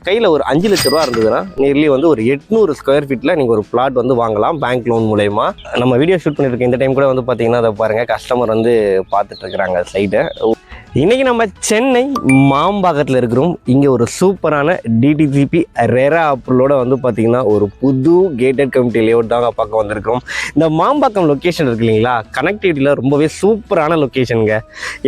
கையில் ஒரு 5 லட்ச ரூபா இருந்ததுன்னா நியர்லி வந்து ஒரு 800 ஸ்கொயர் ஃபீட்டில் நீங்கள் ஒரு பிளாட் வந்து வாங்கலாம் பேங்க் லோன் மூலயமா. நம்ம வீடியோ ஷூட் பண்ணியிருக்கோம் இந்த டைம் கூட வந்து பார்த்தீங்கன்னா அதை பாருங்கள், கஸ்டமர் வந்து பார்த்துட்டு இருக்கிறாங்க சைட்டை. இன்றைக்கி நம்ம சென்னை மாம்பாக்கத்தில் இருக்கிறோம். இங்கே ஒரு சூப்பரான டிடிசிபி ரெரா அப்ரூவலோட வந்து பார்த்திங்கன்னா ஒரு புது கேட்டட் கம்யூனிட்டி லேஅவுட் தாங்க பார்க்க வந்திருக்கிறோம். இந்த மாம்பாக்கம் லொக்கேஷன் இருக்கு இல்லைங்களா, கனெக்டிவிட்டியில் ரொம்பவே சூப்பரான லொக்கேஷனுங்க.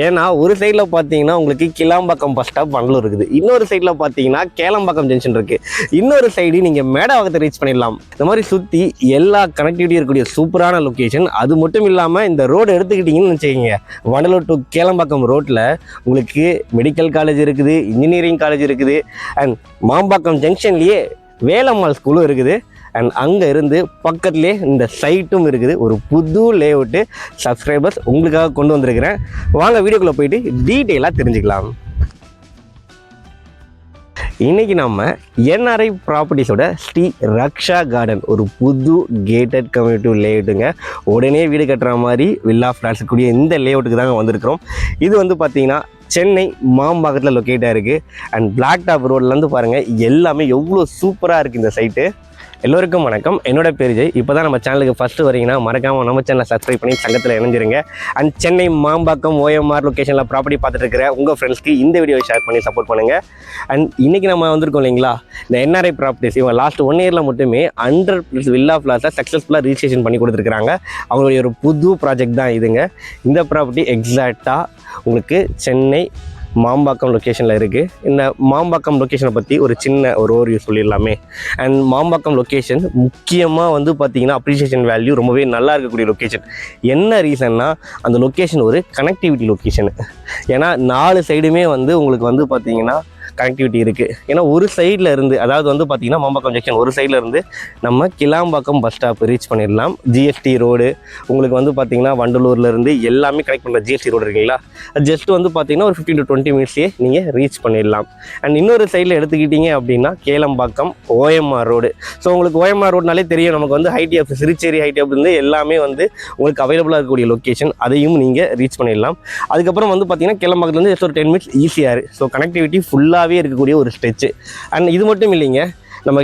ஏன்னா ஒரு சைடில் பார்த்தீங்கன்னா உங்களுக்கு கிளாம்பாக்கம் பஸ் ஸ்டாப் வண்டலூர் இருக்குது, இன்னொரு சைடில் பார்த்தீங்கன்னா கேளம்பாக்கம் ஜங்ஷன் இருக்குது, இன்னொரு சைடு நீங்கள் மேடவாக்கத்தை ரீச் பண்ணிடலாம். இந்த மாதிரி சுற்றி எல்லா கனெக்டிவிட்டியும் இருக்கக்கூடிய சூப்பரான லொக்கேஷன். அது மட்டும் இல்லாமல் இந்த ரோடு எடுத்துக்கிட்டிங்கன்னு வச்சுக்கோங்க, வண்டலூர் டு கேளம்பாக்கம் ரோட்டில் உங்களுக்கு மெடிக்கல் காலேஜ் இருக்குது, இன்ஜினியரிங் காலேஜ் இருக்குது, அண்ட் மாம்பாக்கம் ஜங்ஷன்லேயே வேலம்மாள் ஸ்கூலும் இருக்குது. அண்ட் அங்கே இருந்து பக்கத்துலேயே இந்த சைட்டும் இருக்குது. ஒரு புது லேஅவுட்டு சப்ஸ்கிரைபர்ஸ் உங்களுக்காக கொண்டு வந்திருக்கிறேன். வாங்க வீடியோக்குள்ளே போயிட்டு டீட்டெயிலாக தெரிஞ்சுக்கலாம். இன்றைக்கி நம்ம என்ஆர்ஐ ப்ராப்பர்ட்டிஸோட ஸ்ரீ ரக்ஷா கார்டன் ஒரு புது கேட்டட் கம்யூனிட்டி லேஅவுட்டுங்க. உடனே வீடு கட்டுற மாதிரி வில்லா ஃப்ளாட்ஸ் கூடிய இந்த லேஅவுட்டுக்கு தாங்க வந்திருக்கிறோம். இது வந்து பார்த்திங்கன்னா சென்னை மாம்பாக்கத்தில் லொக்கேட்டாக இருக்குது. அண்ட் பிளாக் டாப் ரோட்லேருந்து பாருங்கள் எல்லாமே எவ்வளோ சூப்பராக இருக்குது இந்த சைட்டு. எல்லோருக்கும் வணக்கம், என்னோட பேர் ஜெய். இப்போ தான் நம்ம சேனலுக்கு ஃபஸ்ட்டு வரீங்கன்னா மறக்காமல் நம்ம சேனலை சப்ஸ்கிரைப் பண்ணி சங்கத்தில் இணைஞ்சிருங்க. அண்ட் சென்னை மாம்பாக்கம் ஓஎம்ஆர் லொக்கேஷனில் ப்ராப்பர்ட்டி பார்த்துட்டு இருக்கிற உங்கள் ஃப்ரெண்ட்ஸ்க்கு இந்த வீடியோவை ஷேர் பண்ணி சப்போர்ட் பண்ணுங்கள். அண்ட் இன்றைக்கி நம்ம வந்திருக்கோம் இல்லைங்களா, இந்த என்ஆர்ஐ ப்ராப்பர்ட்டிஸ் இவங்க லாஸ்ட் 1 இயரில் மட்டுமே 100+ வில்லா ஃப்ளாட்ஸை சக்ஸஸ்ஃபுல்லாக ரிஜிஸ்ட்ரேஷன் பண்ணி கொடுத்துருக்காங்க. அவங்களுடைய ஒரு புது ப்ராஜெக்ட் தான் இதுங்க. இந்த ப்ராப்பர்ட்டி எக்ஸாக்டாக உங்களுக்கு சென்னை மாம்பாக்கம் லொக்கேஷனில் இருக்குது. இந்த மாம்பாக்கம் லொக்கேஷனை பற்றி ஒரு சின்ன ஒரு ஓவர்வியூ சொல்லிடலாமே. அண்ட் மாம்பாக்கம் லொக்கேஷன் முக்கியமாக வந்து பார்த்திங்கன்னா அப்ரிசியேஷன் வேல்யூ ரொம்பவே நல்லா இருக்கக்கூடிய லொக்கேஷன். என்ன ரீசன்னா அந்த லொக்கேஷன் ஒரு கனெக்டிவிட்டி லொக்கேஷனு. ஏன்னா 4 சைடுமே வந்து உங்களுக்கு வந்து பார்த்திங்கன்னா கனெக்டிவிட்டி இருக்குது. ஏன்னா ஒரு சைடில் இருந்து, அதாவது வந்து பார்த்திங்கன்னா மாம்பாக்கம் ஜங்ஷன் ஒரு சைடில் இருந்து நம்ம கிளாம்பாக்கம் பஸ் ஸ்டாப் ரீச் பண்ணிடலாம். ஜிஎஸ்டி ரோடு உங்களுக்கு வந்து பார்த்திங்கன்னா வண்டலூர்லேருந்து எல்லாமே கனெக்ட் பண்ணுற ஜிஎஸ்டி ரோடு இருக்குங்களா, ஜஸ்ட் வந்து பார்த்திங்கன்னா ஒரு 15 to 20 மினிட்ஸ்லேயே நீங்கள் ரீச் பண்ணிடலாம். அண்ட் இன்னொரு சைடில் எடுத்துக்கிட்டிங்க அப்படின்னா கேளம்பாக்கம் ஓஎம்ஆர் ரோடு. ஸோ உங்களுக்கு ஓஎம்ஆர் ரோடுனாலே தெரியும், நமக்கு வந்து ஹைடிஎஃப் சிறுச்சேரி ஹைடிஎஃப் இருந்து எல்லாமே வந்து உங்களுக்கு அவைலபிளாக இருக்கக்கூடிய லொக்கேஷன். அதையும் நீங்கள் ரீச் பண்ணிடலாம். அதுக்கப்புறம் வந்து பார்த்திங்கன்னா கேளம்பாக்கத்துலேருந்து ஜஸ்ட் ஒரு 10 மினிட்ஸ் ஈஸியாக. ஸோ கனெக்டிவிட்டி ஃபுல்லாகவே இருக்கக்கூடிய ஒரு ஸ்ட்ரெச். அண்ட் இது மட்டும் இல்லைங்க, நம்ம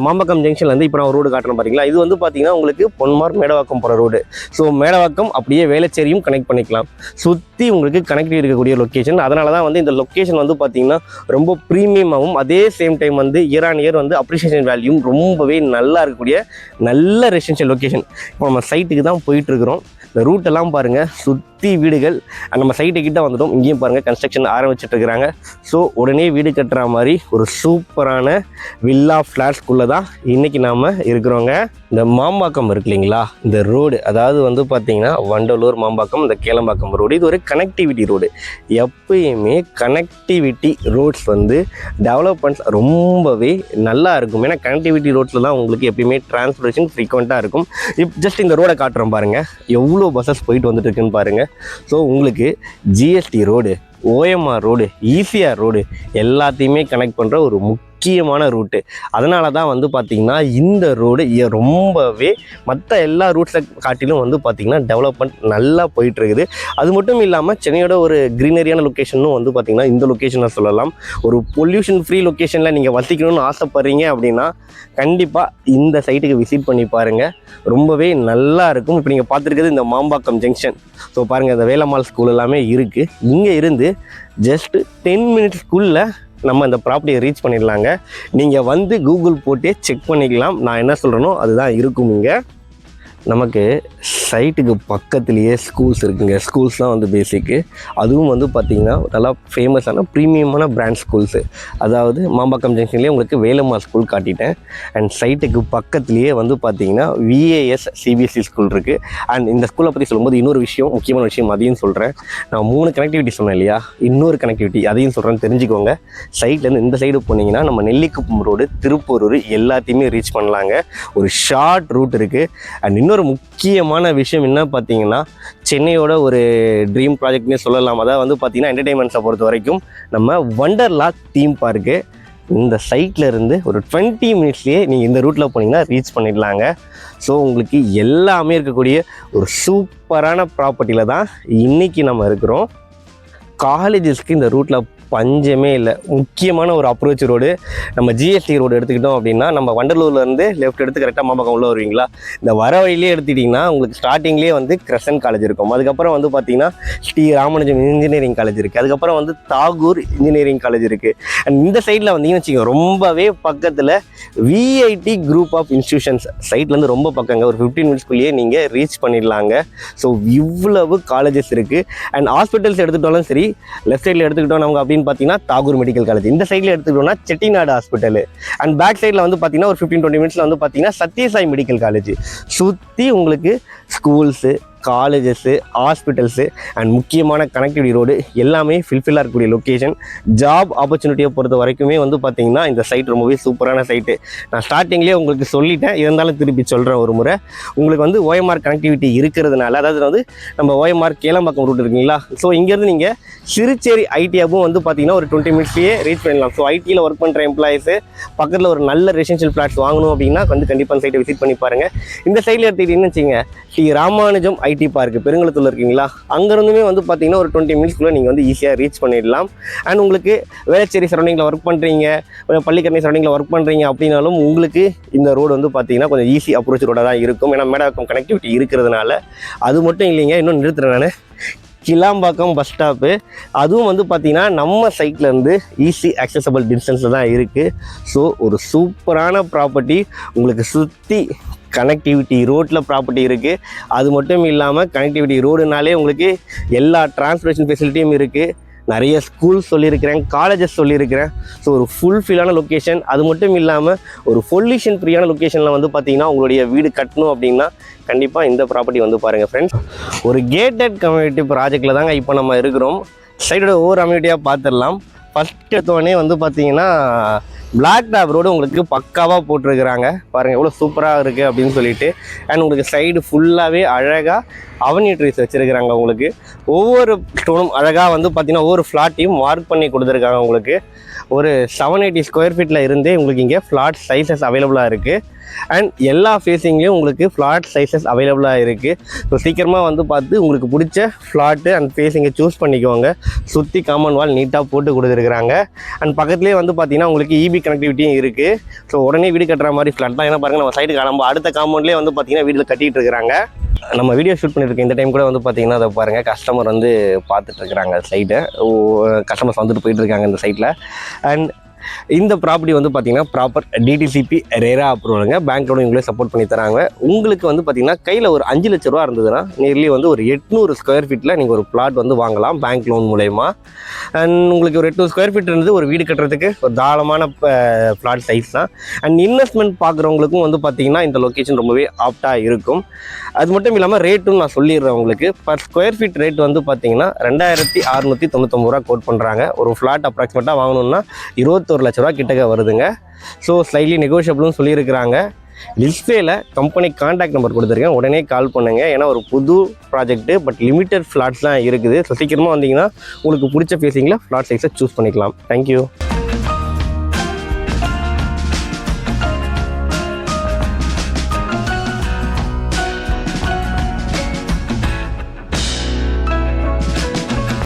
மாம்பாக்கம் ஜங்ஷன்லேருந்து இப்போ நான் ரோடு காட்டுறோம் பார்த்தீங்களா, இது வந்து பார்த்தீங்கன்னா உங்களுக்கு பொன்மார் மேடவாக்கம் போகிற ரோடு. ஸோ மேடவாக்கம் அப்படியே வேளச்சேரியும் கனெக்ட் பண்ணிக்கலாம். சுற்றி உங்களுக்கு கனெக்டிவ் இருக்கக்கூடிய லொக்கேஷன். அதனால தான் வந்து இந்த லொக்கேஷன் வந்து பார்த்திங்கன்னா ரொம்ப ப்ரீமியமாகவும் அதே சேம் டைம் வந்து இயர் ஆன் இயர் வந்து அப்ரிசியேஷன் வேல்யூவும் ரொம்பவே நல்லா இருக்கக்கூடிய நல்ல ரெசிடென்ஷியல் லொக்கேஷன். இப்போ நம்ம சைட்டுக்கு தான் போயிட்டுருக்குறோம். இந்த ரூட்டெல்லாம் பாருங்கள், சுற்றி வீடுகள். நம்ம சைட்டு கிட்ட வந்துட்டோம். இங்கேயும் பாருங்கள் கன்ஸ்ட்ரக்ஷன் ஆரம்பிச்சுட்டு இருக்கிறாங்க. ஸோ உடனே வீடு கட்டுற மாதிரி ஒரு சூப்பரான வில்லா ஃப்ளாட்ஸ்குள்ளே தான் இன்றைக்கி நாம் இருக்கிறோங்க. இந்த மாம்பாக்கம் இருக்கு இல்லைங்களா, இந்த ரோடு அதாவது வந்து பார்த்திங்கன்னா வண்டலூர் மாம்பாக்கம் இந்த கேளம்பாக்கம் ரோடு, இது ஒரு கனெக்டிவிட்டி ரோடு. எப்பயுமே கனெக்டிவிட்டி ரோட்ஸ் வந்து டெவலப்மெண்ட்ஸ் ரொம்பவே நல்லா இருக்கும். ஏன்னா கனெக்டிவிட்டி ரோட்ஸில் தான் உங்களுக்கு எப்பயுமே டிரான்ஸ்போர்ட்டேஷன் ஃப்ரீக்வெண்ட்டாக இருக்கும். ஜஸ்ட் இந்த ரோடை காட்டுறோம் பாருங்கள், எவ்வளோ பஸ்ஸஸ் போயிட்டு வந்துட்டு இருக்குன்னு பாருங்கள். ஸோ உங்களுக்கு GST road, OMR road, ECR road எல்லாத்தையுமே கனெக்ட் பண்ணுற ஒரு முக்கியமான ரூட்டு. அதனால தான் வந்து பார்த்திங்கன்னா இந்த ரோடு ரொம்பவே மற்ற எல்லா ரூட்ஸை காட்டிலும் வந்து பார்த்திங்கன்னா டெவலப்மெண்ட் நல்லா போயிட்டுருக்குது. அது மட்டும் இல்லாமல் சென்னையோட ஒரு க்ரீனரியான லொக்கேஷனும் வந்து பார்த்திங்கன்னா இந்த லொக்கேஷனை சொல்லலாம். ஒரு பொல்யூஷன் ஃப்ரீ லொக்கேஷனில் நீங்கள் வசிக்கணும்னு ஆசைப்பட்றீங்க அப்படின்னா கண்டிப்பாக இந்த சைட்டுக்கு விசிட் பண்ணி பாருங்கள், ரொம்பவே நல்லா இருக்கும். இப்போ நீங்கள் பார்த்துருக்கிறது இந்த மாம்பாக்கம் ஜங்ஷன். ஸோ பாருங்கள், இந்த வேலம்மாள் ஸ்கூல் எல்லாமே இருக்குது. இங்கே இருந்து ஜஸ்ட் 10 மினிட்ஸ்க்குள்ளே நம்ம இந்த ப்ராப்பர்ட்டியை ரீச் பண்ணிடலாங்க. நீங்கள் வந்து கூகுள் போட்டே செக் பண்ணிக்கலாம். நான் என்ன சொல்கிறேனோ அதுதான் இருக்கும். இங்கே நமக்கு சைட்டுக்கு பக்கத்துலேயே ஸ்கூல்ஸ் இருக்குங்க. ஸ்கூல்ஸ் தான் வந்து பேசிக்கு. அதுவும் வந்து பார்த்திங்கன்னா நல்லா ஃபேமஸான ப்ரீமியமான பிராண்ட் ஸ்கூல்ஸு. அதாவது மாம்பாக்கம் ஜங்ஷன்லேயே உங்களுக்கு வேலம்மாள் ஸ்கூல் காட்டிட்டேன். அண்ட் சைட்டுக்கு பக்கத்துலேயே வந்து பார்த்திங்கன்னா விஏஎஸ் சிபிஎஸ்சி ஸ்கூல் இருக்குது. அண்ட் இந்த ஸ்கூலை பற்றி சொல்லும்போது இன்னொரு விஷயம், முக்கியமான விஷயம் அதையும் சொல்கிறேன். நான் 3 கனெக்டிவிட்டி சொன்னேன் இல்லையா, இன்னொரு கனெக்டிவிட்டி அதையும் சொல்கிறேன்னு தெரிஞ்சுக்கோங்க. சைட்லேருந்து இந்த சைடு போனீங்கன்னா நம்ம நெல்லிக்குப்பம் ரோடு, திருப்பூர் எல்லாத்தையுமே ரீச் பண்ணலாங்க. ஒரு ஷார்ட் ரூட் இருக்குது. அண்ட் இன்னொரு முக்கியமான விஷயம் என்ன பார்த்தீங்கன்னா, சென்னையோட ஒரு ட்ரீம் ப்ராஜெக்ட்னே சொல்லலாம். அதாவது வந்து பார்த்திங்கன்னா என்டர்டெயின்மெண்ட்ஸை பொறுத்த வரைக்கும் நம்ம வண்டர்லா தீம் பார்க்கு இந்த சைட்டில் இருந்து ஒரு 20 மினிட்ஸ்லேயே நீங்கள் இந்த ரூட்டில் போனீங்கன்னா ரீச் பண்ணிடலாங்க. ஸோ உங்களுக்கு எல்லாமே இருக்கக்கூடிய ஒரு சூப்பரான ப்ராப்பர்ட்டியில் தான் இன்றைக்கி நம்ம இருக்கிறோம். காலேஜஸ்க்கு இந்த ரூட்டில் பஞ்சமே இல்லை. முக்கியமான ஒரு அப்ரோச் ரோடு. நம்ம ஜிஎஸ்டி ரோடு எடுத்துக்கிட்டோம் அப்படின்னா, நம்ம வண்டலூர்லேருந்து லெஃப்ட் எடுத்து கரெக்டாக மாம்பக்கம் உள்ள வருவீங்களா, இந்த வர வழியிலே எடுத்துக்கிட்டிங்கன்னா உங்களுக்கு ஸ்டார்டிங்லேயே வந்து கிரசன்ட் காலேஜ் இருக்கும். அதுக்கப்புறம் வந்து பார்த்தீங்கன்னா ஸ்ரீ ராமானுஜம் இன்ஜினியரிங் காலேஜ் இருக்குது. அதுக்கப்புறம் வந்து தாகூர் இன்ஜினியரிங் காலேஜ் இருக்குது. அண்ட் இந்த சைடில் வந்தீங்கன்னு வச்சுக்கோங்க, ரொம்பவே பக்கத்தில் விஐடி குரூப் ஆஃப் இன்ஸ்டியூஷன்ஸ் சைட்லேருந்து ரொம்ப பக்கங்க. ஒரு 15 மினிட்ஸ்க்குள்ளேயே நீங்கள் ரீச் பண்ணிடலாங்க. ஸோ இவ்வளவு காலேஜஸ் இருக்குது. அண்ட் ஹாஸ்பிட்டல்ஸ் எடுத்துக்கிட்டாலும் சரி, லெஃப்ட் சைடில் எடுத்துக்கிட்டோம் நமக்கு அப்படின்னு பார்த்தீங்கன்னா தாகூர் மெடிக்கல் காலேஜ், இந்த சைடில் எடுத்துக்கிட்டோம்னா செட்டிநாடு ஹாஸ்பிட்டல், அண்ட் பேக் சைடில் வந்து பார்த்தீங்கன்னா ஒரு 15-20 மினிட்ஸில் வந்து பார்த்தீங்கன்னா சத்யசாய் மெடிக்கல் காலேஜ். சுற்றி உங்களுக்கு ஸ்கூல்ஸு, காலேஜஸ்ஸு, ஹாஸ்பிட்டல்ஸு அண்ட் முக்கியமான கனெக்டிவிட்டி ரோடு எல்லாமே ஃபில்ஃபில்லாக இருக்கக்கூடிய லொக்கேஷன். ஜாப் ஆப்பர்ச்சுனிட்டியை பொறுத்த வரைக்குமே வந்து பார்த்திங்கன்னா இந்த சைட் ரொம்பவே சூப்பரான சைட்டு. நான் ஸ்டார்டிங்லேயே உங்களுக்கு சொல்லிட்டேன், இருந்தாலும் திருப்பி சொல்கிறேன் ஒரு முறை. உங்களுக்கு வந்து ஓஎம்ஆர் கனெக்டிவிட்டி இருக்கிறதுனால, அதாவது வந்து நம்ம ஓஎம்ஆர் கேளம்பாக்கம் ரூட் இருக்குங்களா, ஸோ இங்கேருந்து நீங்கள் சிறுச்சேரி ஐடியாவும் வந்து பார்த்திங்கன்னா ஒரு 20 மினிட்ஸ்லேயே ரீச் பண்ணிடலாம். ஸோ ஐடியில் ஒர்க் பண்ணுற எம்ப்ளாயிஸு பக்கத்தில் ஒரு நல்ல ரெசிடென்ஷியல் ஃப்ளாட்ஸ் வாங்கணும் அப்படின்னா வந்து கண்டிப்பாக அந்த சைட்டை விசிட் பண்ணி பாருங்கள். இந்த சைடில் எடுத்துக்கிட்டீங்கன்னு வச்சுங்க, ஸ்ரீ ராமானுஜம் ஐடி பார்க்கு பெருங்குளத்தூர் இருக்கீங்களா, அங்கேருந்துமே வந்து பார்த்தீங்கன்னா ஒரு 20 மினிட்ஸ்க்குள்ளே நீங்கள் வந்து ஈஸியாக ரீச் பண்ணிடலாம். அண்ட் உங்களுக்கு வேளச்சேரி சரௌண்டிங்கில் ஒர்க் பண்ணுறீங்க, பள்ளிக்கரணை சரௌண்டிங்கில் ஒர்க் பண்ணுறீங்க அப்படின்னாலும் உங்களுக்கு இந்த ரோடு வந்து பார்த்தீங்கன்னா கொஞ்சம் ஈஸி அப்ரோச் ரோடாக தான் இருக்கும். ஏன்னா மேடவாக்கம் கனெக்டிவிட்டி இருக்கிறதுனால. அது மட்டும் இல்லைங்க, இன்னும் நிறுத்துறேன் நான், கிளாம்பாக்கம் பஸ் ஸ்டாப்பு அதுவும் வந்து பார்த்திங்கன்னா நம்ம சைட்லேருந்து ஈஸி அக்சசபிள் டிஸ்டன்ஸில் தான் இருக்குது. ஸோ ஒரு சூப்பரான ப்ராப்பர்ட்டி, உங்களுக்கு சுற்றி கனெக்டிவிட்டி ரோட்டில் ப்ராப்பர்ட்டி இருக்குது. அது மட்டும் இல்லாமல் கனெக்டிவிட்டி ரோடுனாலே உங்களுக்கு எல்லா டிரான்ஸ்போர்ட்டேஷன் ஃபெசிலிட்டியும் இருக்குது. நிறைய ஸ்கூல்ஸ் சொல்லியிருக்கிறேன், காலேஜஸ் சொல்லியிருக்கிறேன். ஸோ ஒரு ஃபுல்ஃபில்லான லொக்கேஷன். அது மட்டும் இல்லாமல் ஒரு பொல்யூஷன் ஃப்ரீயான லொக்கேஷனில் வந்து பார்த்திங்கன்னா உங்களுடைய வீடு கட்டணும் அப்படின்னா கண்டிப்பாக இந்த ப்ராப்பர்ட்டி வந்து பாருங்கள் ஃப்ரெண்ட்ஸ். ஒரு கேட்டட் கம்யூனிட்டி ப்ராஜெக்டில் தாங்க இப்போ நம்ம இருக்கிறோம். சைடோட ஒவ்வொரு அம்யூனிட்டியாக பார்த்துடலாம். ஃபஸ்ட் எடுத்தோடனே வந்து பார்த்தீங்கன்னா பிளாக் டாப் ரோடு உங்களுக்கு பக்காவாக போட்டிருக்கிறாங்க. பாருங்கள் எவ்வளோ சூப்பராக இருக்குது அப்படின்னு சொல்லிட்டு. அண்ட் உங்களுக்கு சைடு ஃபுல்லாகவே அழகாக அவென்யூ ட்ரீஸ் வச்சுருக்கிறாங்க. உங்களுக்கு ஒவ்வொரு ஸ்டோனும் அழகாக வந்து பார்த்திங்கன்னா ஒவ்வொரு ஃப்ளாட்டையும் மார்க் பண்ணி கொடுத்துருக்காங்க. உங்களுக்கு ஒரு 780 ஸ்கொயர் ஃபீட்டில் இருந்தே உங்களுக்கு இங்கே ஃப்ளாட் சைஸஸ் அவைலபிளாக இருக்குது. அண்ட் எல்லா ஃபேஸிங்லேயும் உங்களுக்கு ஃப்ளாட் சைஸஸ் அவைலபிளாக இருக்குது. ஸோ சீக்கிரமாக வந்து பார்த்து உங்களுக்கு பிடிச்ச ஃப்ளாட்டு அண்ட் ஃபேஸிங்கை சூஸ் பண்ணிக்கோங்க. சுற்றி காமன் வால் நீட்டாக போட்டு கொடுத்துருக்குறாங்க. அண்ட் பக்கத்துலேயே வந்து பார்த்திங்கன்னா உங்களுக்கு இபி கனெக்டிவிட்டியும் இருக்குது. ஸோ உடனே வீடு கட்டுற மாதிரி ஃப்ளாட் தான். ஏன்னா பாருங்கள், நம்ம சைடு நம்ம அடுத்த காம்பவுண்ட்லேயே வந்து பார்த்திங்கன்னா வீட்டில் கட்டிகிட்டு இருக்கிறாங்க. நம்ம வீடியோ ஷூட் பண்ணியிருக்கோம் இந்த டைம் கூட வந்து பார்த்திங்கன்னா அதை பாருங்கள், கஸ்டமர் வந்து பார்த்துட்ருக்குறாங்க சைட்டை. கஸ்டமர்ஸ் வந்துட்டு போயிட்டுருக்காங்க இந்த சைட்டில். அண்ட் இந்த ப்ராப்பர்ட்டி வந்து பார்த்திங்கன்னா ப்ராப்பர் டிடிசிபி ரேரா அப்ரூவலுங்க. பேங்க் லோன் உங்களே சப்போர்ட் பண்ணி தராங்க. உங்களுக்கு வந்து பார்த்திங்கன்னா கையில் ஒரு 5 லட்ச ரூபா இருந்ததுன்னா நியர்லி வந்து ஒரு 800 ஸ்கொயர் ஃபீட்டில் நீங்கள் ஒரு பிளாட் வந்து வாங்கலாம் பேங்க் லோன் மூலயமா. அண்ட் உங்களுக்கு ஒரு 800 ஸ்கொயர் ஃபீட் இருந்து ஒரு வீடு கட்டுறதுக்கு ஒரு தாராளமான பிளாட் சைஸ் தான். அண்ட் இன்வெஸ்ட்மெண்ட் பார்க்குறவங்களுக்கும் வந்து பார்த்திங்கன்னா இந்த லொக்கேஷன் ரொம்பவே ஆப்டாக இருக்கும். அது மட்டும் இல்லாமல் ரேட்டும் நான் சொல்லிடுறேன் உங்களுக்கு. பர் ஸ்கொயர் ஃபீட் ரேட் வந்து பார்த்திங்கன்னா 2699 ரூபா கோட் பண்ணுறாங்க. ஒரு ஃப்ளாட் அப்ராக்சிமேட்டாக வாங்கணுன்னா 21 லட்ச ரூபா கிட்டக்க வருதுங்க. ஸோ ஸ்லைட்லி நெகோஷியபிள்னு சொல்லியிருக்கிறாங்க. லிஸ்ட்வேல கம்பெனி கான்டாக்ட் நம்பர் கொடுத்துருக்கேன், உடனே கால் பண்ணுங்கள். ஏன்னா ஒரு புது ப்ராஜெக்ட்டு, பட் லிமிட்டட் ஃப்ளாட்ஸ் தான் இருக்குது. ஸோ சீக்கிரமாக வந்தீங்கன்னா உங்களுக்கு பிடிச்ச ஃபேஸிங்கில் ஃப்ளாட் சைஸை சூஸ் பண்ணிக்கலாம். தேங்க்யூ.